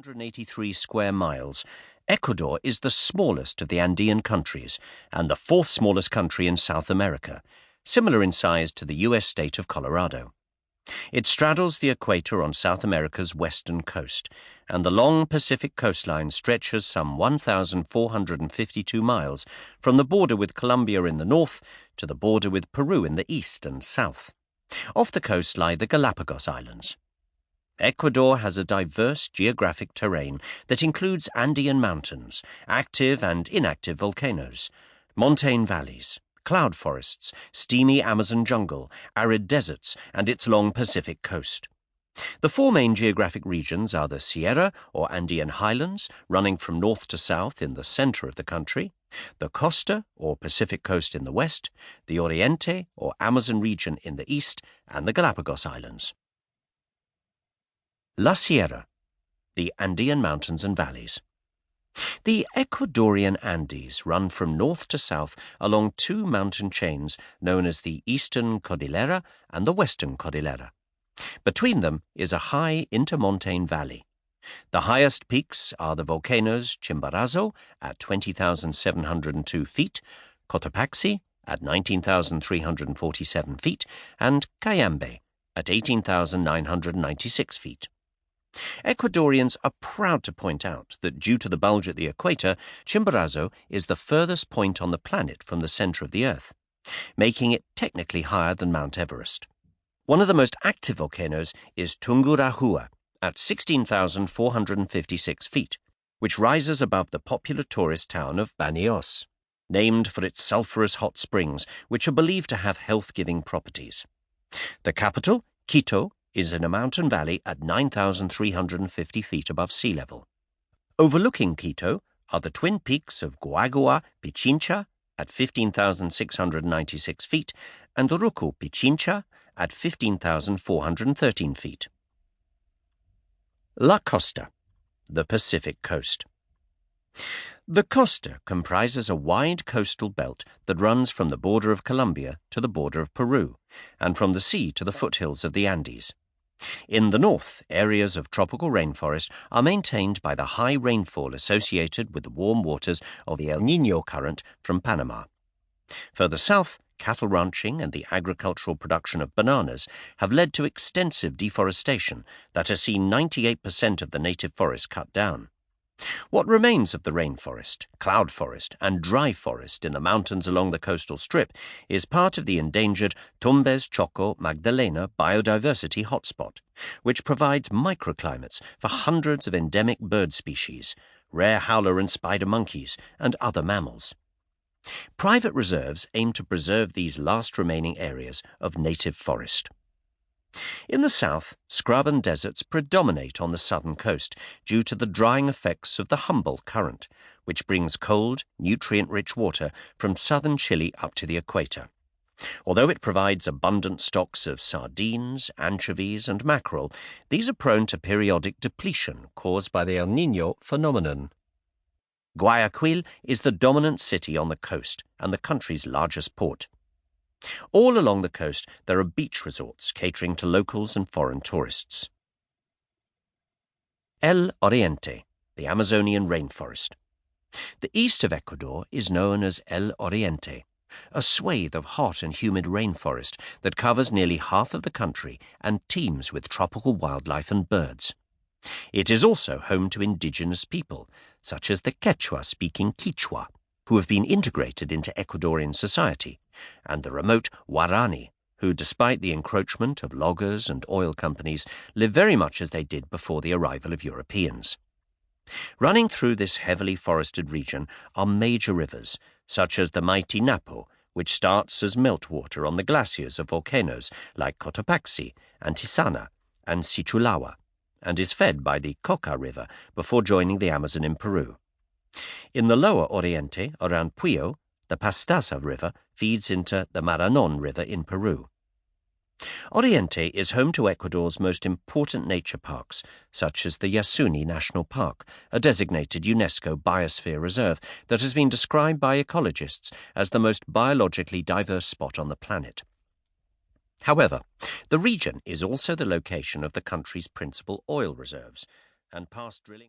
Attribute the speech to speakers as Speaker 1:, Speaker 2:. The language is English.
Speaker 1: 283 square miles, Ecuador is the smallest of the Andean countries and the fourth smallest country in South America, similar in size to the U.S. state of Colorado. It straddles the equator on South America's western coast, and the long Pacific coastline stretches some 1,452 miles from the border with Colombia in the north to the border with Peru in the east and south. Off the coast lie the Galapagos Islands. Ecuador has a diverse geographic terrain that includes Andean mountains, active and inactive volcanoes, montane valleys, cloud forests, steamy Amazon jungle, arid deserts, and its long Pacific coast. The four main geographic regions are the Sierra, or Andean highlands, running from north to south in the center of the country, the Costa, or Pacific coast in the west, the Oriente, or Amazon region in the east, and the Galapagos Islands. La Sierra, the Andean mountains and valleys. The Ecuadorian Andes run from north to south along two mountain chains known as the Eastern Cordillera and the Western Cordillera. Between them is a high intermontane valley. The highest peaks are the volcanoes Chimborazo at 20,702 feet, Cotopaxi at 19,347 feet, and Cayambe at 18,996 feet. Ecuadorians are proud to point out that due to the bulge at the equator, Chimborazo is the furthest point on the planet from the center of the Earth, making it technically higher than Mount Everest. One of the most active volcanoes is Tungurahua at 16,456 feet, which rises above the popular tourist town of Banios, named for its sulfurous hot springs, which are believed to have health-giving properties. The capital, Quito, is in a mountain valley at 9,350 feet above sea level. Overlooking Quito are the twin peaks of Guagua Pichincha at 15,696 feet and Ruku Pichincha at 15,413 feet. La Costa, the Pacific coast. The Costa comprises a wide coastal belt that runs from the border of Colombia to the border of Peru, and from the sea to the foothills of the Andes. In the north, areas of tropical rainforest are maintained by the high rainfall associated with the warm waters of the El Niño current from Panama. Further south, cattle ranching and the agricultural production of bananas have led to extensive deforestation that has seen 98% of the native forest cut down. What remains of the rainforest, cloud forest, and dry forest in the mountains along the coastal strip is part of the endangered Tumbes Choco Magdalena biodiversity hotspot, which provides microclimates for hundreds of endemic bird species, rare howler and spider monkeys, and other mammals. Private reserves aim to preserve these last remaining areas of native forest. In the south, scrub and deserts predominate on the southern coast due to the drying effects of the Humboldt Current, which brings cold, nutrient-rich water from southern Chile up to the equator. Although it provides abundant stocks of sardines, anchovies, and mackerel, these are prone to periodic depletion caused by the El Niño phenomenon. Guayaquil is the dominant city on the coast and the country's largest port. All along the coast there are beach resorts catering to locals and foreign tourists. El Oriente, the Amazonian rainforest. The east of Ecuador is known as El Oriente, a swathe of hot and humid rainforest that covers nearly half of the country and teems with tropical wildlife and birds. It is also home to indigenous people, such as the Quechua-speaking Quichua, who have been integrated into Ecuadorian society, and the remote Guarani, who, despite the encroachment of loggers and oil companies, live very much as they did before the arrival of Europeans. Running through this heavily forested region are major rivers, such as the mighty Napo, which starts as meltwater on the glaciers of volcanoes like Cotopaxi, Antisana, and Sichulawa, and is fed by the Coca River before joining the Amazon in Peru. In the lower Oriente, around Puyo, the Pastaza River feeds into the Marañón River in Peru. Oriente is home to Ecuador's most important nature parks, such as the Yasuni National Park, a designated UNESCO Biosphere Reserve that has been described by ecologists as the most biologically diverse spot on the planet. However, the region is also the location of the country's principal oil reserves, and past drilling